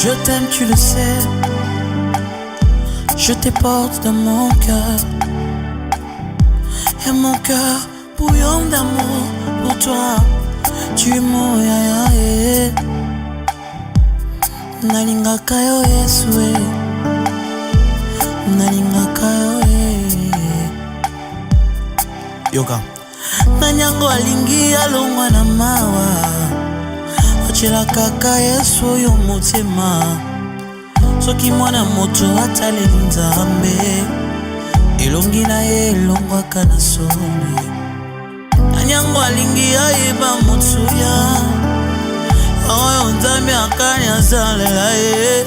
Je t'aime, tu le sais. Je te porte dans mon cœur. Et mon cœur bouillonne d'amour pour toi. Tu es mon yaya. Nalingaka yo Yesu. Nalingaka yo. Yoka. Nanyango alingi alongwa na mawa. Achela kaka Yesu yo motema. Soki mwana moto ataleli nzambe. Elongi na ye elongwaka na soni. Nanyango alingi ayeba motuya. Oyo nzambe akani azalela ye.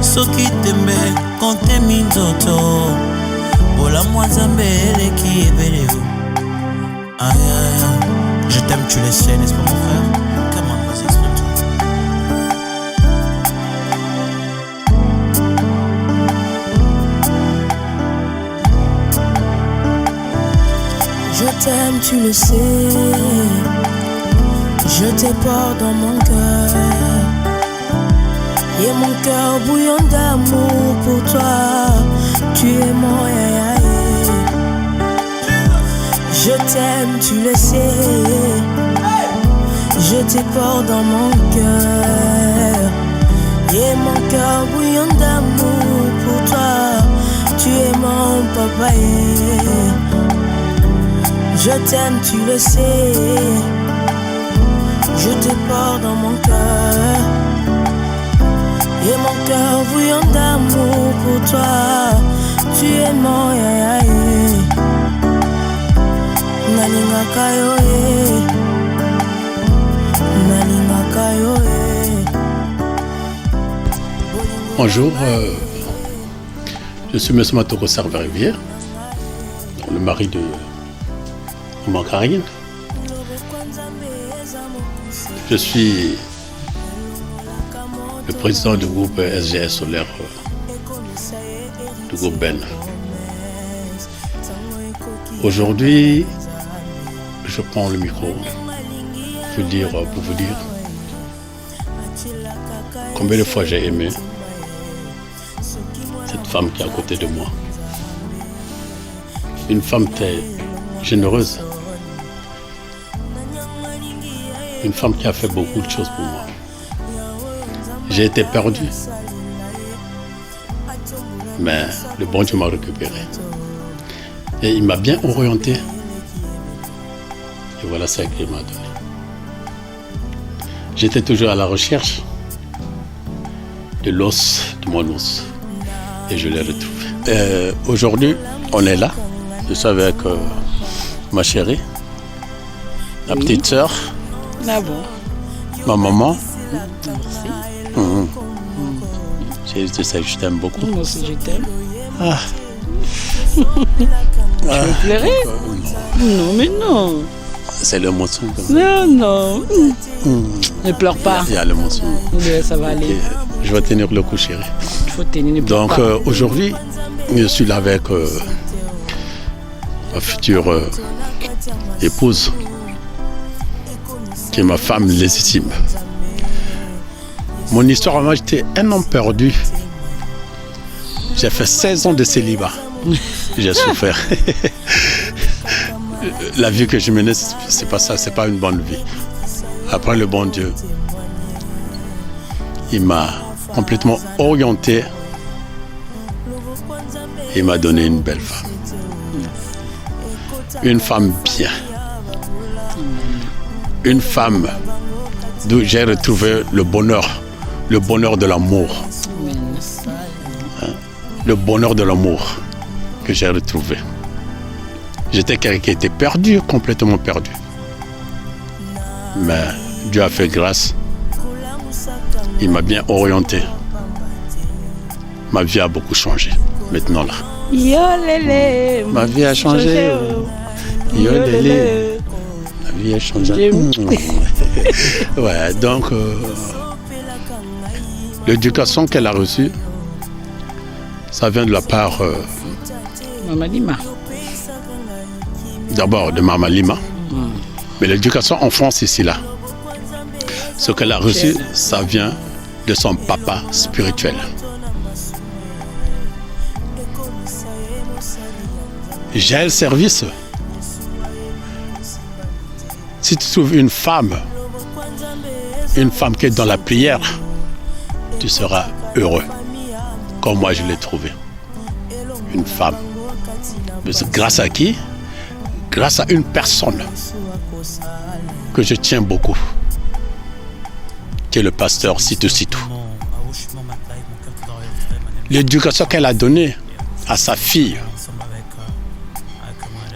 Soki tembe konte minzoto. Bola mwa nzambe eleki ebele yo. Aïe aïe aïe. Je t'aime, tu le sais, n'est-ce pas mon frère? Comment, vas-y, exprime-toi. Je t'aime, tu le sais. Je te porte dans mon cœur. Et mon cœur bouillonne d'amour pour toi. Tu es mon yaya. Je t'aime, tu le sais. Je te porte dans mon cœur. Et mon cœur bouillonne d'amour pour toi. Tu es mon papa. Je t'aime, tu le sais. Je te porte dans mon cœur. Et mon cœur bouillonne d'amour pour toi. Tu es mon yaya. Nalingaka yo nalingaka yo. Bonjour, je suis M. Matoko Serve-Rivière, le mari de maman Karine. Je suis le président du groupe SGS Solaire, du groupe Ben. Aujourd'hui, je prends le micro pour vous dire combien de fois j'ai aimé cette femme qui est à côté de moi. Une femme très généreuse. Une femme qui a fait beaucoup de choses pour moi. J'ai été perdu. Mais le bon Dieu m'a récupéré. Et il m'a bien orienté. Et voilà ce qu'il m'a donné. J'étais toujours à la recherche de l'os, de mon os. Et je l'ai retrouvé. Aujourd'hui, on est là. Je suis avec ma chérie, ma petite sœur, ma maman. Merci. Je sais que je t'aime beaucoup. Moi aussi, je t'aime. Ah. Tu veux pleurer? Non, mais non. C'est l'émotion. Non. Ne pleure pas. Il y a l'émotion. Ça va aller. Je vais tenir le coup, chérie. Il faut tenir, ne pleure Donc pas. aujourd'hui, je suis là avec ma future épouse, qui est ma femme légitime. Mon histoire, moi, j'étais un homme perdu. J'ai fait 16 ans de célibat. J'ai souffert. La vie que je menais, c'est pas ça, c'est pas une bonne vie. Après, le bon Dieu, il m'a complètement orienté. Il m'a donné une belle femme. Une femme bien. Une femme d'où j'ai retrouvé le bonheur de l'amour. Le bonheur de l'amour que j'ai retrouvé. J'étais quelqu'un qui était perdu, complètement perdu. Mais Dieu a fait grâce. Il m'a bien orienté. Ma vie a beaucoup changé. Maintenant là. Yo lélé. Ma vie a changé. Yo lélé. Ma vie a changé. Ouais, donc l'éducation qu'elle a reçue, ça vient de la part Maman Lima. D'abord de Maman Lima. Mais l'éducation en France ici là. Ce qu'elle a reçu, ça vient de son papa spirituel. J'ai le service. Si tu trouves une femme qui est dans la prière, tu seras heureux, comme moi je l'ai trouvé. Une femme. Mais grâce à qui? Grâce à une personne que je tiens beaucoup, qui est le pasteur Sitou Sitou. L'éducation qu'elle a donnée à sa fille,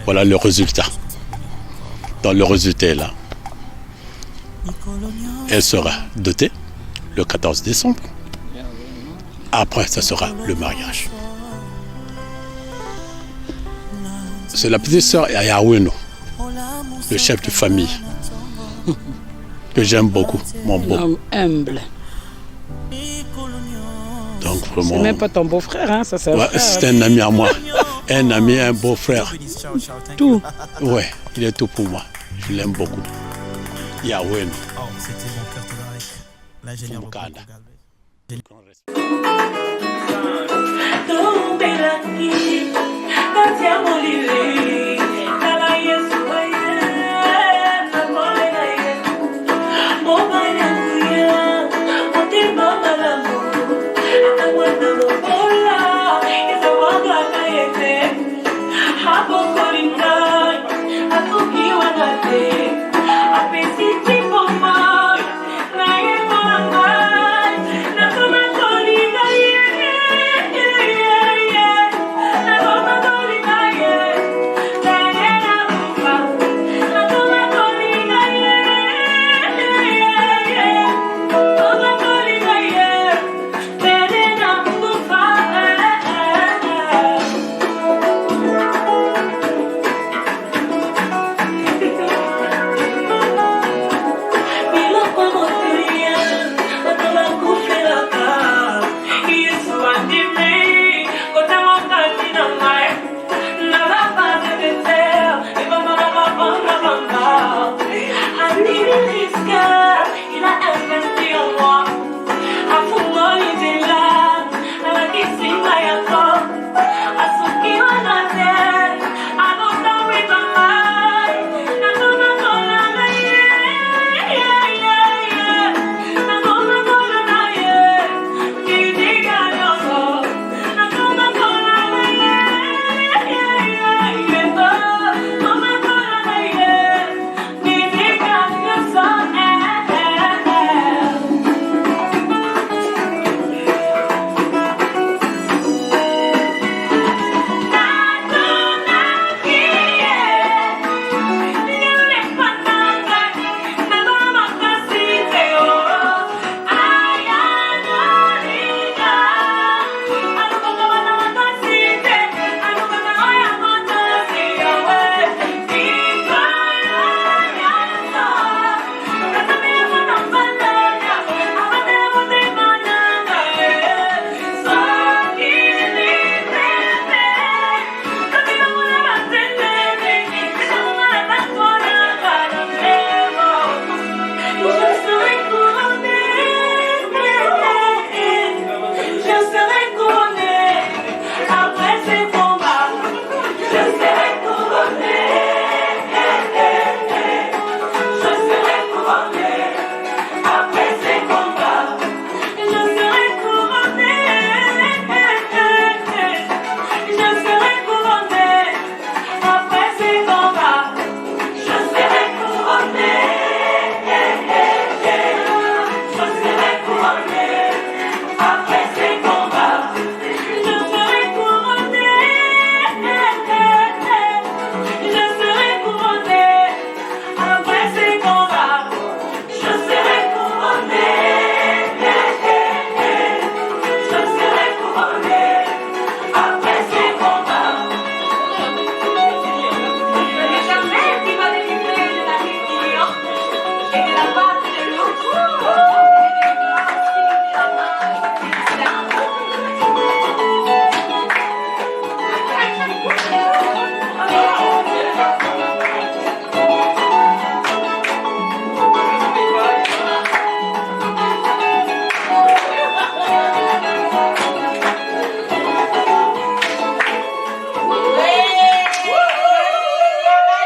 voilà le résultat. Dans le résultat là, elle sera dotée le 14 décembre. Après, ça sera le mariage. C'est la petite sœur Ayaweno, le chef de famille, que j'aime beaucoup, mon beau. Un homme humble. Donc vraiment. C'est même pas ton beau-frère, hein, ça c'est un Ouais, frère. c'est un ami à moi. Un ami, un beau-frère. Tout. Ouais, il est tout pour moi. Je l'aime beaucoup. Yaweno. Oh, c'était mon cœur avec l'ingénieur au Fumukanda. Yeah.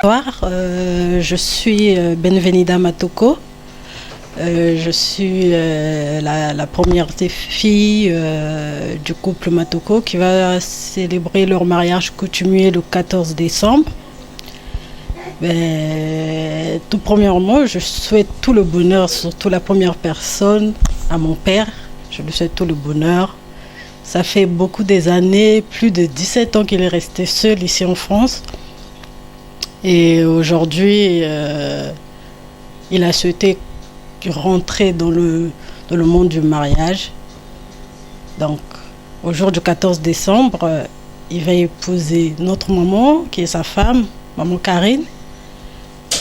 Bonsoir, je suis Benvenida Matoko. Je suis la première des filles du couple Matoko qui va célébrer leur mariage coutumier le 14 décembre. Tout premièrement, je souhaite tout le bonheur, surtout la première personne, à mon père. Je lui souhaite tout le bonheur. Ça fait beaucoup des années, plus de 17 ans qu'il est resté seul ici en France. Et aujourd'hui, il a souhaité rentrer dans le monde du mariage. Donc, au jour du 14 décembre, il va épouser notre maman, qui est sa femme, maman Karine.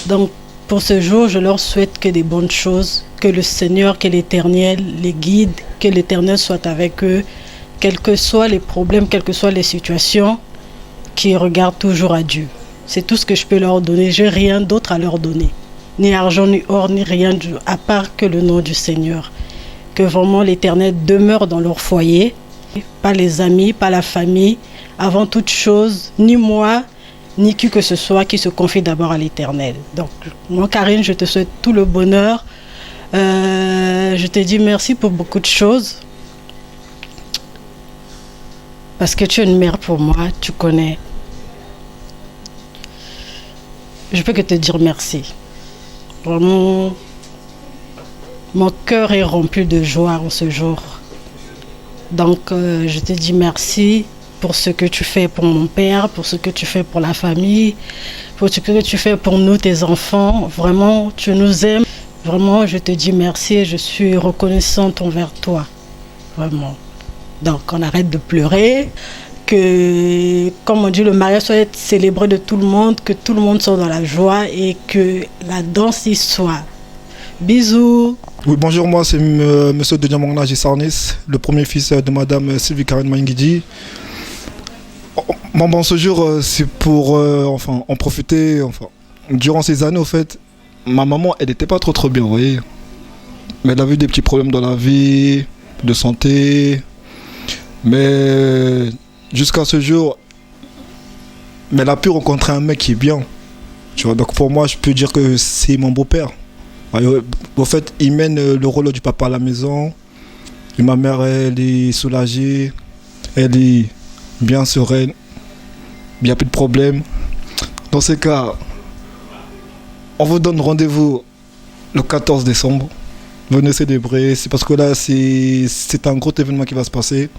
Donc, pour ce jour, je leur souhaite que des bonnes choses, que le Seigneur, que l'Éternel les guide, que l'Éternel soit avec eux, quels que soient les problèmes, quelles que soient les situations, qu'ils regardent toujours à Dieu. C'est tout ce que je peux leur donner. Je n'ai rien d'autre à leur donner. Ni argent, ni or, ni rien, à part que le nom du Seigneur. Que vraiment l'Éternel demeure dans leur foyer. Pas les amis, pas la famille. Avant toute chose, ni moi, ni qui que ce soit qui se confie d'abord à l'Éternel. Donc, moi, Karine, je te souhaite tout le bonheur. Je te dis merci pour beaucoup de choses. Parce que tu es une mère pour moi, tu connais. Je peux que te dire merci. Vraiment, mon cœur est rempli de joie en ce jour. Donc, je te dis merci pour ce que tu fais pour mon père, pour ce que tu fais pour la famille, pour ce que tu fais pour nous, tes enfants. Vraiment, tu nous aimes. Vraiment, je te dis merci et je suis reconnaissante envers toi. Vraiment. Donc, on arrête de pleurer. Que, comme on dit, le mariage soit célébré de tout le monde, que tout le monde soit dans la joie et que la danse y soit. Bisous. Oui, bonjour, moi c'est Monsieur Denis Mangna Sarnis, le premier fils de Madame Sylvie Karine Maingidi. Bon, ce jour, c'est pour en profiter. Durant ces années, au fait, ma maman, elle n'était pas trop bien, vous voyez. Mais elle a eu des petits problèmes dans la vie, de santé. Mais jusqu'à ce jour, mais elle a pu rencontrer un mec qui est bien. Tu vois, donc pour moi, je peux dire que c'est mon beau-père. En fait, il mène le rôle du papa à la maison. Et ma mère, elle est soulagée. Elle est bien sereine. Il n'y a plus de problème. Dans ces cas, on vous donne rendez-vous le 14 décembre. Venez célébrer. C'est parce que là, c'est un gros événement qui va se passer.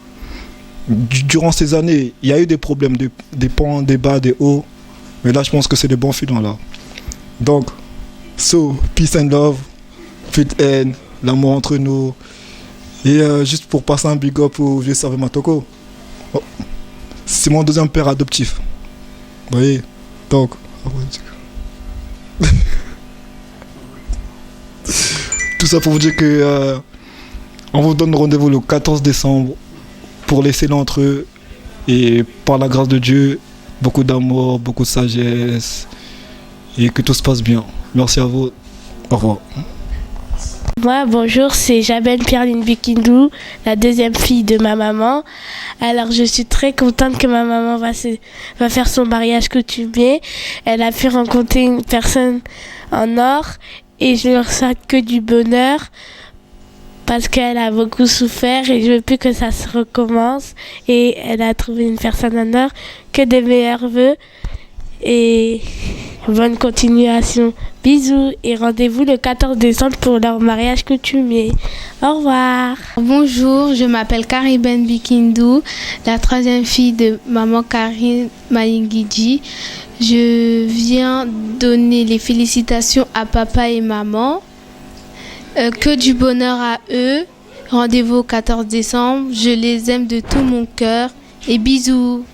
Durant ces années, il y a eu des problèmes, des ponts, des bas, des hauts. Mais là, je pense que c'est des bons filons là. Donc, peace and love, plus de haine, l'amour entre nous. Et juste pour passer un big up au vieux Serveur Matoko. Oh, c'est mon deuxième père adoptif. Vous voyez? Donc, tout ça pour vous dire que on vous donne rendez-vous le 14 décembre pour les scellés entre eux. Et par la grâce de Dieu, beaucoup d'amour, beaucoup de sagesse. Et que tout se passe bien. Merci à vous. Au revoir. Moi, bonjour, c'est Jabel Pierline Bikindou, la deuxième fille de ma maman. Alors, je suis très contente que ma maman va faire son mariage coutumier. Elle a pu rencontrer une personne en or et je leur souhaite que du bonheur parce qu'elle a beaucoup souffert et je veux plus que ça se recommence. Et elle a trouvé une personne en or. Que des meilleurs vœux et bonne continuation. Bisous et rendez-vous le 14 décembre pour leur mariage coutumier. Au revoir. Bonjour, je m'appelle Kariben Bikindou, la troisième fille de maman Karine Maingidi. Je viens donner les félicitations à papa et maman. Que du bonheur à eux. Rendez-vous au 14 décembre. Je les aime de tout mon cœur et bisous.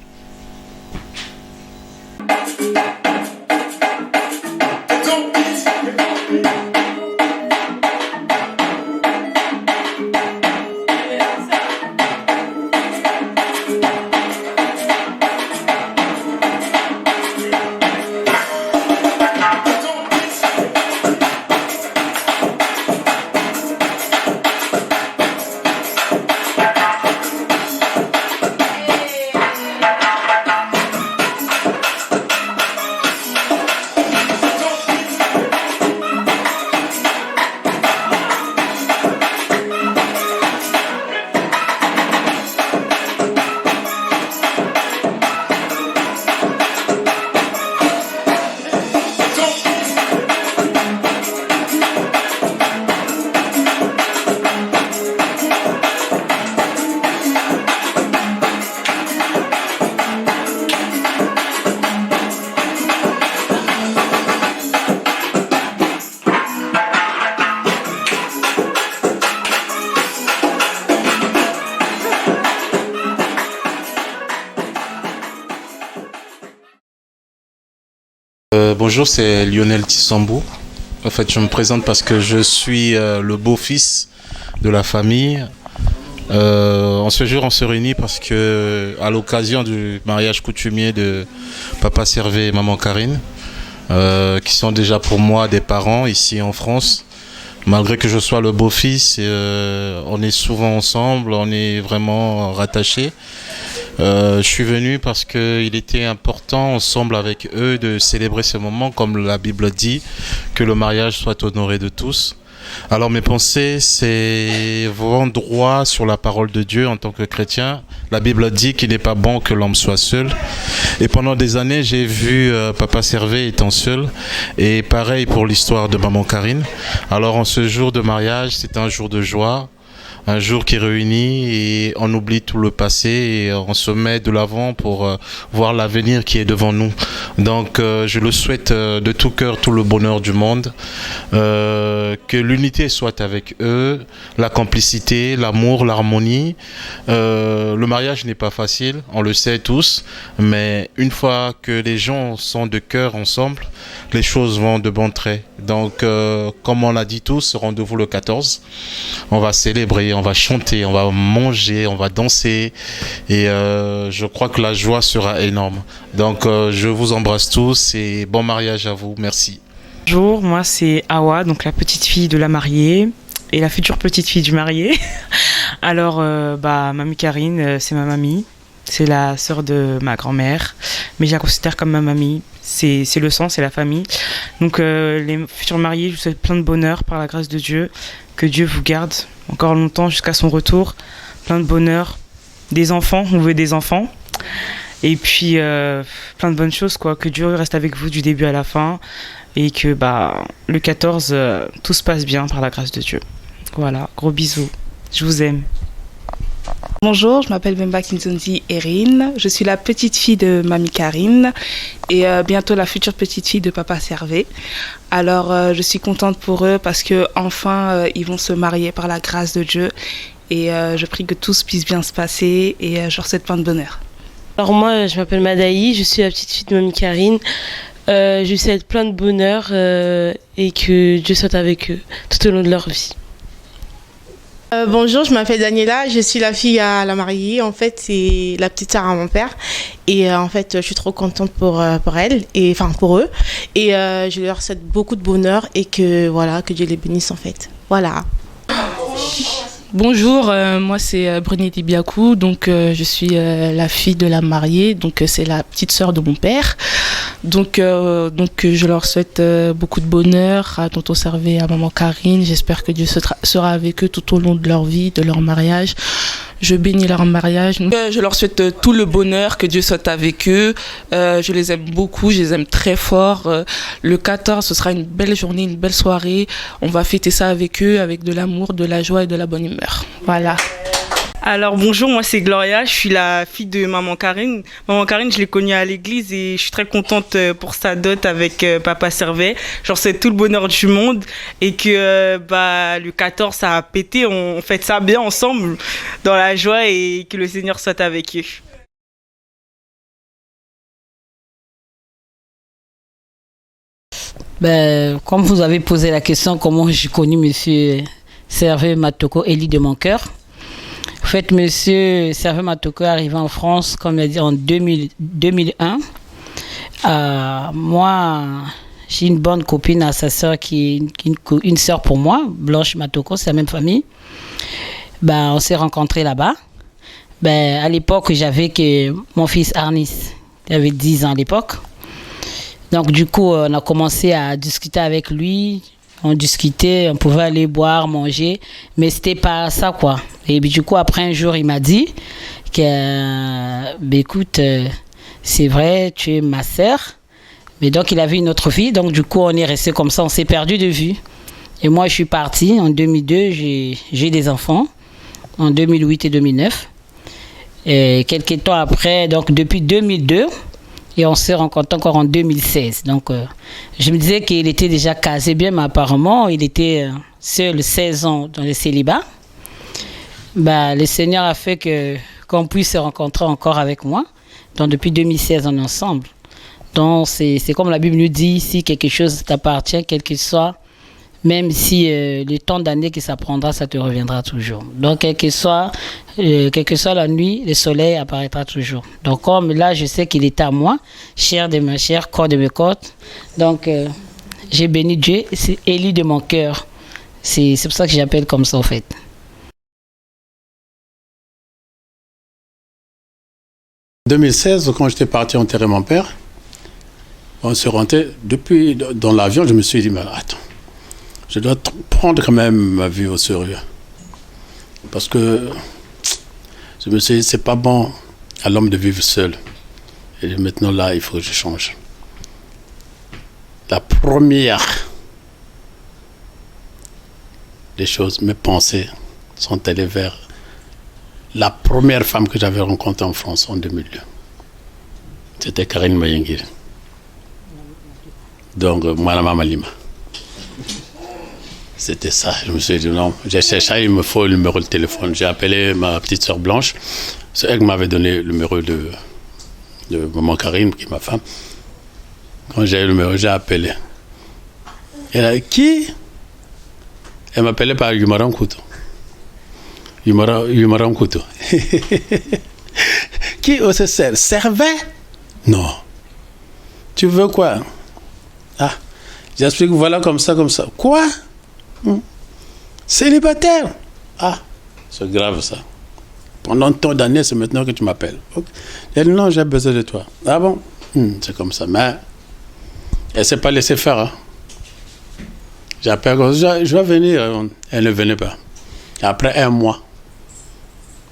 Bonjour, c'est Lionel Tissambou. En fait, je me présente parce que je suis le beau-fils de la famille. En ce jour, on se réunit parce que, à l'occasion du mariage coutumier de Papa Servé et Maman Karine, qui sont déjà pour moi des parents ici en France, malgré que je sois le beau-fils, on est souvent ensemble, on est vraiment rattachés. Je suis venu parce qu'il était important ensemble avec eux de célébrer ce moment, comme la Bible dit, que le mariage soit honoré de tous. Alors mes pensées, c'est vraiment droit sur la parole de Dieu en tant que chrétien. La Bible dit qu'il n'est pas bon que l'homme soit seul. Et pendant des années, j'ai vu Papa Servé étant seul. Et pareil pour l'histoire de Maman Karine. Alors en ce jour de mariage, c'est un jour de joie. Un jour qui réunit et on oublie tout le passé et on se met de l'avant pour voir l'avenir qui est devant nous. Donc je le souhaite de tout cœur, tout le bonheur du monde, que l'unité soit avec eux, la complicité, l'amour, l'harmonie. Le mariage n'est pas facile, on le sait tous, mais une fois que les gens sont de cœur ensemble, les choses vont de bon trait. Donc comme on l'a dit tous, rendez-vous le 14, on va célébrer, on va chanter, on va manger, on va danser et je crois que la joie sera énorme. Donc je vous embrasse tous et bon mariage à vous. Merci. Bonjour, moi c'est Awa, donc la petite fille de la mariée et la future petite fille du marié. Alors Mamie Karine, c'est ma mamie, c'est la sœur de ma grand-mère, mais je la considère comme ma mamie. C'est le sang, c'est la famille. Donc les futurs mariés, je vous souhaite plein de bonheur par la grâce de Dieu. Que Dieu vous garde encore longtemps jusqu'à son retour. Plein de bonheur. Des enfants, on veut des enfants. Et puis plein de bonnes choses, quoi. Que Dieu reste avec vous du début à la fin. Et que le 14, tout se passe bien par la grâce de Dieu. Voilà, gros bisous. Je vous aime. Bonjour, je m'appelle Bemba Kinzonzi Erin, je suis la petite fille de Mamie Karine et bientôt la future petite fille de Papa Servé. Alors je suis contente pour eux parce que enfin ils vont se marier par la grâce de Dieu et je prie que tout puisse bien se passer et je leur souhaite plein de bonheur. Alors moi je m'appelle Madaï, je suis la petite fille de Mamie Karine. Je lui souhaite plein de bonheur et que Dieu soit avec eux tout au long de leur vie. Bonjour, je m'appelle Daniela, je suis la fille à la mariée, en fait c'est la petite sœur à mon père et en fait je suis trop contente pour elle et enfin pour eux et je leur souhaite beaucoup de bonheur et que voilà que Dieu les bénisse en fait. Voilà. Bonjour, moi c'est Brunette Biakou, donc je suis la fille de la mariée, donc c'est la petite sœur de mon père. Donc je leur souhaite beaucoup de bonheur à tonton Servé, à maman Karine. J'espère que Dieu sera avec eux tout au long de leur vie, de leur mariage. Je bénis leur mariage. Je leur souhaite tout le bonheur, que Dieu soit avec eux. Je les aime beaucoup, je les aime très fort. Le 14, ce sera une belle journée, une belle soirée. On va fêter ça avec eux, avec de l'amour, de la joie et de la bonne humeur. Voilà. Alors bonjour, moi c'est Gloria, je suis la fille de Maman Karine. Maman Karine, je l'ai connue à l'église et je suis très contente pour sa dot avec Papa Servet. Genre c'est tout le bonheur du monde et que le 14 ça a pété, on fête ça bien ensemble dans la joie et que le Seigneur soit avec eux. Comme vous avez posé la question, comment j'ai connu Monsieur Servet Matoko, Élie de mon cœur. En fait, Monsieur Servet Matoko est arrivé en France, comme il a dit, en 2001. Moi, j'ai une bonne copine à sa sœur qui est une sœur pour moi, Blanche Matoko, c'est la même famille. On s'est rencontrés là-bas. À l'époque, j'avais que mon fils Arnis, il avait 10 ans à l'époque. Donc du coup, on a commencé à discuter avec lui. On discutait, on pouvait aller boire, manger, mais c'était pas ça quoi. Et du coup, après un jour, il m'a dit que, écoute, c'est vrai, tu es ma sœur. Mais donc, il avait une autre fille, donc du coup, on est resté comme ça, on s'est perdu de vue. Et moi, je suis partie en 2002, j'ai des enfants, en 2008 et 2009. Et quelques temps après, donc depuis 2002, et on s'est rencontrés encore en 2016. Donc, je me disais qu'il était déjà casé bien, mais apparemment, il était seul 16 ans dans le célibat. Le Seigneur a fait qu'on puisse se rencontrer encore avec moi. Donc, depuis 2016, on est ensemble. Donc, c'est comme la Bible nous dit, si quelque chose t'appartient, quel qu'il soit, même si le temps d'année que ça prendra, ça te reviendra toujours. Donc, quelle que soit la nuit, le soleil apparaîtra toujours. Donc, comme là, je sais qu'il est à moi, chair de ma chair, corps de mes côtes. Donc, j'ai béni Dieu, c'est élu de mon cœur. C'est pour ça que j'appelle comme ça, en fait. En 2016, quand j'étais parti enterrer mon père, on se rentrait. Depuis dans l'avion, je me suis dit, mais attends, je dois prendre quand même ma vie au sérieux. Parce que je me suis dit, c'est pas bon à l'homme de vivre seul. Et maintenant, là, il faut que je change. La première des choses, mes pensées sont allées vers la première femme que j'avais rencontrée en France en 2002. C'était Karine Mayengir. Donc, moi, Mama Lima. C'était ça. Je me suis dit non, j'ai cherché, il me faut le numéro de téléphone. J'ai appelé ma petite soeur Blanche. C'est elle qui m'avait donné le numéro de maman Karine, qui est ma femme. Quand j'ai eu le numéro, j'ai appelé. Elle a dit, qui? Elle m'appelait par Yumaran Koutou. Yumaran Koutou. Qui au CCR? Servait? Non. Tu veux quoi? Ah, j'explique, voilà comme ça, comme ça. Quoi? Célibataire? Ah, c'est grave ça. Pendant tant d'années, c'est maintenant que tu m'appelles. Okay. Elle dit, non, j'ai besoin de toi. Ah bon? C'est comme ça. Mais elle ne s'est pas laissée faire. Hein. J'appelle, je vais venir. Elle ne venait pas. Après un mois.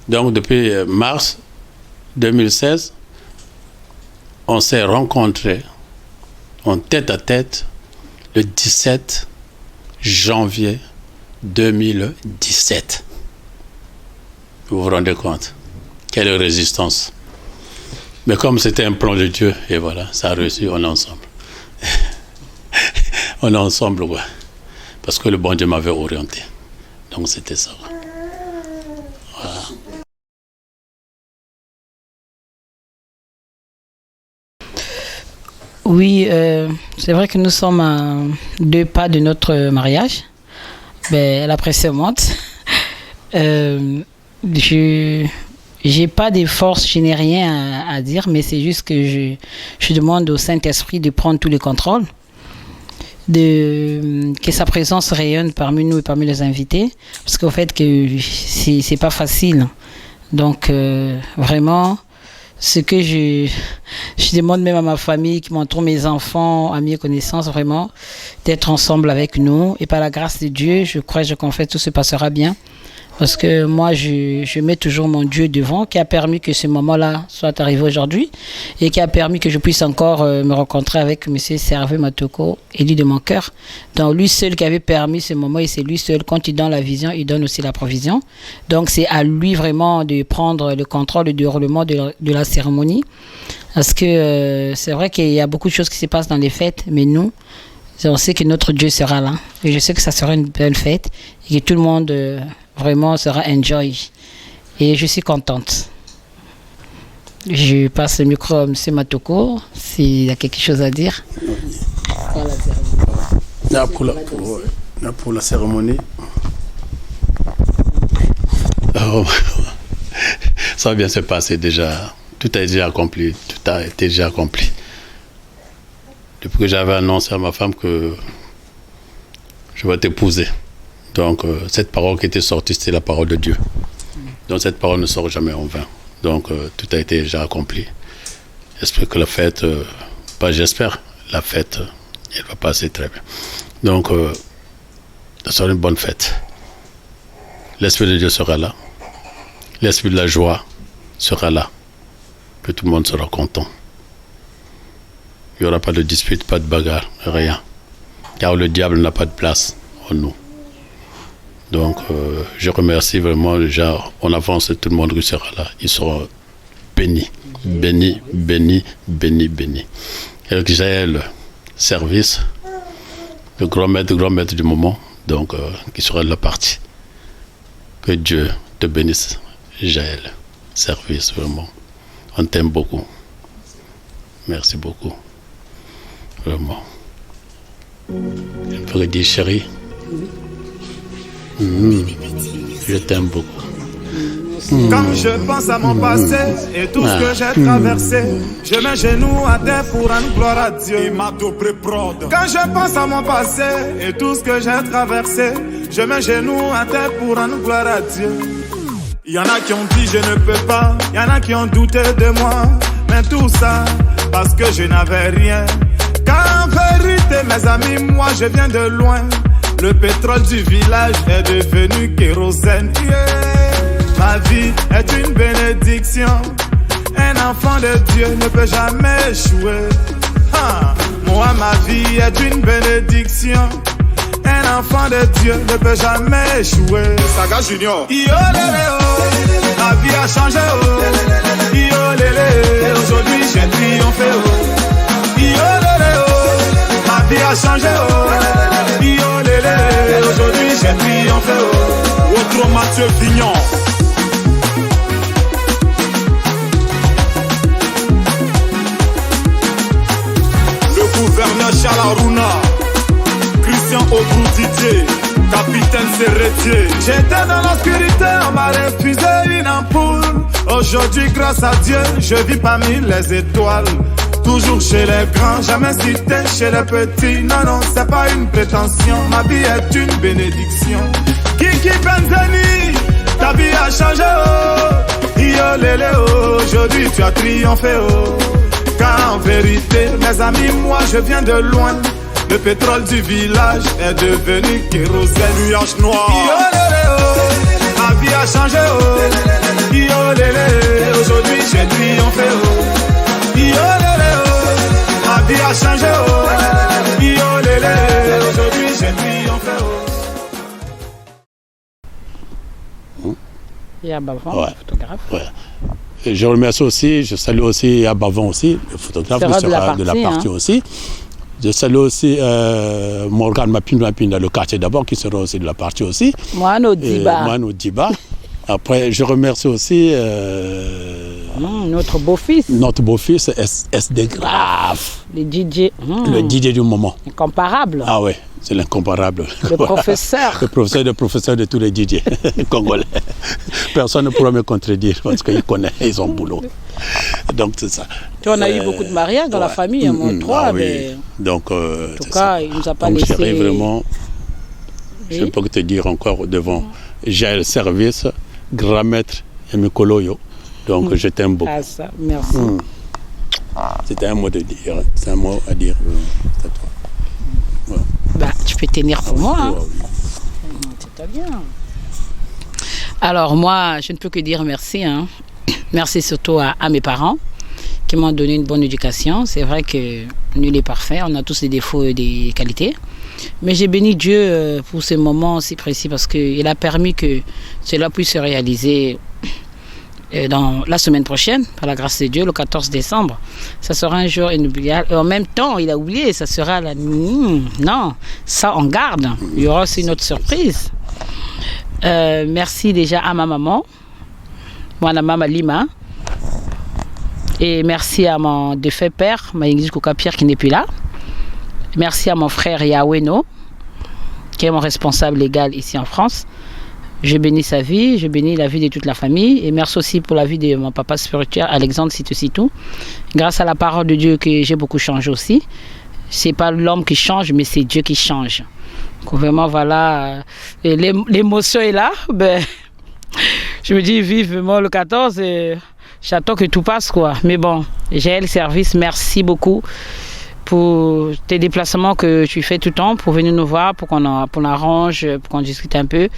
Donc, depuis mars 2016, on s'est rencontrés en tête à tête le 17 janvier 2017. Vous vous rendez compte? Quelle résistance. Mais comme c'était un plan de Dieu, et voilà, ça a réussi, on est ensemble. On est ensemble, ouais. Parce que le bon Dieu m'avait orienté. Donc c'était ça. Voilà. Oui, c'est vrai que nous sommes à 2 pas de notre mariage. Ben, la pression monte. Je n'ai pas de force, je n'ai rien à dire, mais c'est juste que je demande au Saint-Esprit de prendre tous les contrôles, que sa présence rayonne parmi nous et parmi les invités, parce qu'au fait que c'est pas facile. Donc vraiment, ce que je demande même à ma famille qui m'entoure, mes enfants, amis et connaissances, vraiment d'être ensemble avec nous, et par la grâce de Dieu, je crois, je confesse, tout se passera bien. Parce que moi, je mets toujours mon Dieu devant, qui a permis que ce moment-là soit arrivé aujourd'hui et qui a permis que je puisse encore me rencontrer avec M. Servé Matoko, élu de mon cœur. Donc, lui seul qui avait permis ce moment, et c'est lui seul, quand il donne la vision, il donne aussi la provision. Donc, c'est à lui vraiment de prendre le contrôle du déroulement de la cérémonie. Parce que c'est vrai qu'il y a beaucoup de choses qui se passent dans les fêtes, mais nous, on sait que notre Dieu sera là. Et je sais que ça sera une belle fête et que tout le monde... vraiment sera enjoy. Et je suis contente. Je passe le micro à M. Matoko, s'il y a quelque chose à dire. Pour la cérémonie, ça va bien se passer déjà. Tout a été déjà accompli. Tout a été déjà accompli. Depuis que j'avais annoncé à ma femme que je vais t'épouser. Donc, cette parole qui était sortie, c'était la parole de Dieu. Donc, cette parole ne sort jamais en vain. Donc, tout a été déjà accompli. J'espère que la fête, j'espère, la fête, elle va passer très bien. Donc, ça sera une bonne fête. L'Esprit de Dieu sera là. L'Esprit de la joie sera là. Que tout le monde sera content. Il n'y aura pas de dispute, pas de bagarre, rien. Car le diable n'a pas de place en nous. Donc, je remercie vraiment déjà en avance tout le monde qui sera là. Ils seront bénis, bénis, bénis, bénis, bénis. Et que j'ai le service, le grand maître du moment, donc qui sera de la partie. Que Dieu te bénisse, Jaël. Service, vraiment. On t'aime beaucoup. Merci beaucoup. Vraiment. Je pourrais dire chérie. Je t'aime beaucoup. Quand je pense à mon passé et tout ce que j'ai traversé, je mets genoux à terre pour rendre gloire à Dieu. Quand je pense à mon passé et tout ce que j'ai traversé, je mets genoux à terre pour rendre gloire à Dieu. Il y en a qui ont dit je ne peux pas, il y en a qui ont douté de moi, mais tout ça parce que je n'avais rien. Car en vérité mes amis, moi je viens de loin. Le pétrole du village est devenu kérosène. Ma vie est une bénédiction. Un enfant de Dieu ne peut jamais échouer. Moi, ma vie est une bénédiction. Un enfant de Dieu ne peut jamais échouer. Saga Junior. Yo lélé, oh. Ma vie a changé. Oh. Yo lélé, aujourd'hui j'ai triomphé. Oh. Yo lélé, oh. Ma vie a changé. Oh. Yo lélé, aujourd'hui j'ai triomphé. Oh. Autre Mathieu Vignon. Gouverneur Charles Aruna, Christian Obrou Didier, capitaine Serretier. J'étais dans l'obscurité, on m'a refusé une ampoule. Aujourd'hui, grâce à Dieu, je vis parmi les étoiles. Toujours chez les grands, jamais cité chez les petits. Non, non, c'est pas une prétention, ma vie est une bénédiction. Kiki Benzeni, ta vie a changé, oh. Yo lélé, oh. Aujourd'hui tu as triomphé, oh. Car en vérité, mes amis, moi je viens de loin. Le pétrole du village est devenu kérosène. Nuage noir. Yo lélé, oh. Ma vie a changé, oh. Yo lélé, aujourd'hui j'ai triomphé, oh. Yo lélé, oh. Ma vie a changé, oh. Yo lélé, aujourd'hui j'ai triomphé, oh. Il y a Bavon, Ouais. photographe. Ouais. Et je remercie aussi, je salue aussi Abavon aussi, le photographe qui sera de la partie aussi. Je salue aussi Morgan Mapinda, le quartier d'abord, qui sera aussi de la partie aussi. Moano Diba. Après, je remercie aussi notre beau-fils. Notre beau-fils, SD Graf. Le DJ. Le DJ du moment. Incomparable. Ah ouais, c'est l'incomparable. Le professeur. Le professeur de tous les DJ congolais. Personne ne pourra me contredire parce qu'ils connaissent, ils ont boulot. Donc c'est ça. On a eu beaucoup de mariages dans la famille, moi, 3. Mais... Donc, en tout cas, il nous a pas laissé. Chérie, vraiment, je peux te dire encore devant. J'ai le service, grand maître et Mikoloyo. Donc je t'aime beaucoup. Ah, ça, merci. C'était un mot de dire. C'est un mot à dire. C'est toi. Ouais. Bah, tu peux tenir pour moi. Hein. Oui. C'est bien. Alors moi, je ne peux que dire merci. Hein. Merci surtout à mes parents qui m'ont donné une bonne éducation. C'est vrai que nul n'est parfait. On a tous des défauts et des qualités. Mais j'ai béni Dieu pour ce moment si précis parce qu'il a permis que cela puisse se réaliser dans la semaine prochaine, par la grâce de Dieu, le 14 décembre. Ça sera un jour inoubliable. Et en même temps, il a oublié, ça sera la... Non, ça on garde. Il y aura aussi une autre surprise. Merci déjà à ma maman, la maman Lima. Et merci à mon défunt père, Maïngis Koukapierre, qui n'est plus là. Merci à mon frère Yaweno, qui est mon responsable légal ici en France. Je bénis sa vie, je bénis la vie de toute la famille. Et merci aussi pour la vie de mon papa spirituel, Alexandre Sitou. Grâce à la parole de Dieu que j'ai beaucoup changé aussi. C'est pas l'homme qui change, mais c'est Dieu qui change. Donc vraiment, voilà, l'émotion est là. Ben, je me dis vivement le 14 et j'attends que tout passe, quoi. Mais bon, j'ai le service. Merci beaucoup pour tes déplacements que tu fais tout le temps pour venir nous voir, pour qu'on arrange, pour qu'on discute un peu.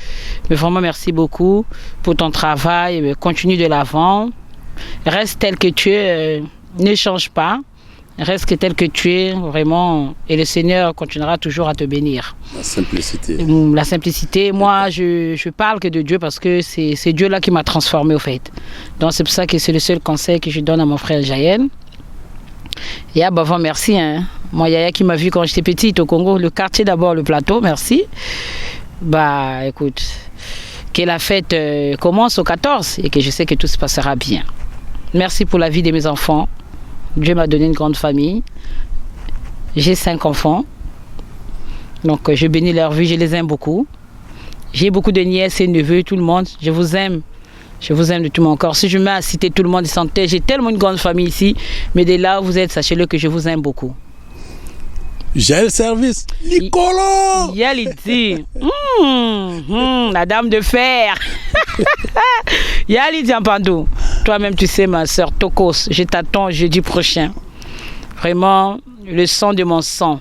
Mais vraiment, merci beaucoup pour ton travail. Continue de l'avant. Reste tel que tu es. Ne change pas. Reste tel que tu es, vraiment. Et le Seigneur continuera toujours à te bénir. La simplicité. La simplicité. Moi, je parle que de Dieu parce que c'est Dieu-là qui m'a transformé, au fait. Donc, c'est pour ça que c'est le seul conseil que je donne à mon frère Jaël. Et à Bavon, merci. Hein. Moi, Yaya qui m'a vu quand j'étais petite au Congo, le quartier d'abord, le plateau, merci. Bah, écoute, que la fête commence au 14 et que je sais que tout se passera bien. Merci pour la vie de mes enfants. Dieu m'a donné une grande famille. J'ai 5 enfants. Donc je bénis leur vie, je les aime beaucoup. J'ai beaucoup de nièces et neveux, tout le monde. Je vous aime. Je vous aime de tout mon corps. Si je mets à citer tout le monde, j'ai tellement une grande famille ici. Mais dès là où vous êtes, sachez-le que je vous aime beaucoup. J'ai le service. Nicolas! Yalidi. La dame de fer. Yalidi Ampandou. Toi-même, tu sais, ma soeur Tokos, je t'attends jeudi prochain. Vraiment, le sang de mon sang.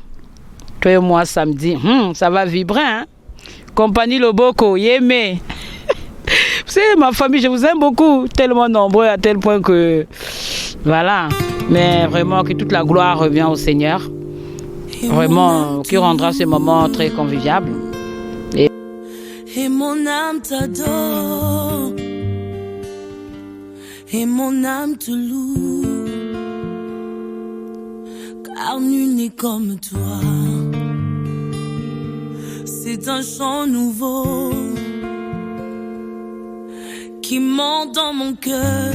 Toi et moi, samedi, ça va vibrer, hein? Compagnie Loboko, Yémé. Vous savez, ma famille, je vous aime beaucoup. Tellement nombreux à tel point que... Voilà. Mais vraiment, que toute la gloire revient au Seigneur. Vraiment, qui rendra ce moment très convivial. Et mon âme t'adore. Et mon âme te loue. Car nul n'est comme toi. C'est un chant nouveau qui monte dans mon cœur,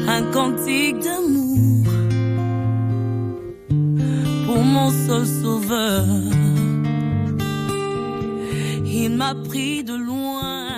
un cantique d'amour pour mon seul sauveur. Il m'a pris de loin.